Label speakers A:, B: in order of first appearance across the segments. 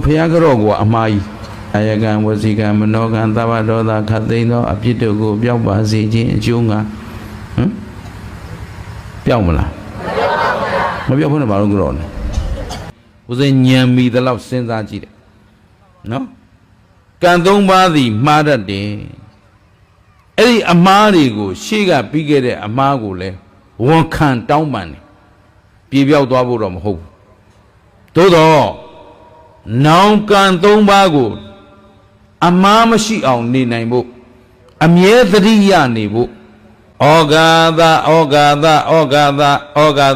A: ဖျားကြော့ကိုအမှားကြီးအာယကံဝစီကံမနောကံသဗ္ဗဒေါသခတ်သိမ်းသောအပြစ်တို့ကိုပြောက်ပါစေခြင်းအကျိုးငါပြောက်မလားမပြောက်ဘူးနဲ့ဘာလို့ကြော့လဲဦးစင်ညံမီတလောက်စဉ်းစားကြည့်တယ်နော်ကံ၃ပါးသည်မှားတတ်တယ်အဲ့ဒီအမှားတွေကိုရှေ့ကပြီးခဲ့တဲ့အမှားကိုလဲဝန်ခံတောင်းပန်တယ်ပြေပြောက်သွားဖို့တော့မဟုတ်ဘူးသို့တော့နောင်ကံ၃ပါးကိုအမှားမရှိအောင်နေနိုင်ဖို့အမြဲသတိရနေဖို့ဩဃာ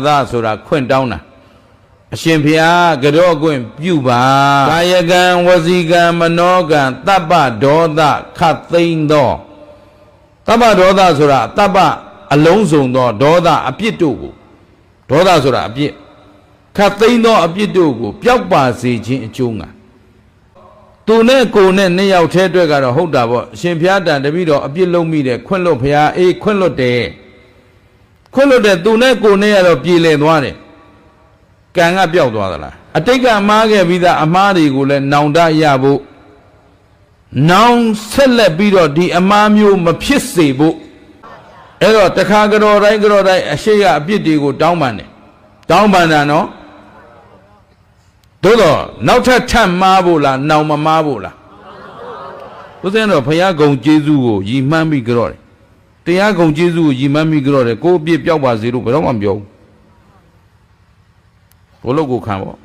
A: သဆိုတာခွင့်တောင်းတာအရှင်ဘုရားကြော့ခွင့်ပြုပါကာယကံဝစီကံမနောကံတပ္ပဒေါသခတ်သိမ်းသောတပ္ပဒေါသဆိုတာတပ္ပအလုံးစုံသောဒေါသအပြစ်တို့ကိုဒေါသဆိုတာအပြစ်ခတ်သိမ်းသောအပြစ်တို့ကိုပျောက်ပါစေခြင်းအကျိုးငါသူနဲ့ကိုနဲ့နှစ်ယောက်ထဲအတွက်ကတော့ဟုတ်တာပေါ့အရှင်ဘုရားတန်တပည့်တော်အပြစ်လုံးမိတယ်ခွင့်လွတ်ဘုရားအေးခွင့်လွတ်တယ်သူနဲ့ကိုနဲ့ကတော့ပြေလည်သွားတယ်ကံကပျောက်သွားသလားအတိတ်ကမှားခဲ့ပြီးသားအမှားတွေကိုလည်းနောင်တရဖို့နောင်ဆက်လက်ပြီးတော့ဒီအမှားမျိုးမဖြစ်စေဖို့အဲ့တော့တခါကြော်တိုင်းအရှိကအပြစ်တွေကိုတောင်းပန်တယ်တောင်းပန်တာနော်သို့တော့နောက်ထပ်ထပ်မှားဖို့လားနောင်မမှားဖို့လားဦးဇင်းတော်ဘုရားဂုံကျေးဇူးကိုရည်မှန်းပြီးကြော့တယ်တရားဂုံကျေးဇူးကိုရည်မှန်းပြီးကြော့တယ်ကိုယ်အပြစ်ပျောက်ပါစေလို့ဘယ်တော့မှမပြောဘူးဘုလို့ကိုခံပေါ့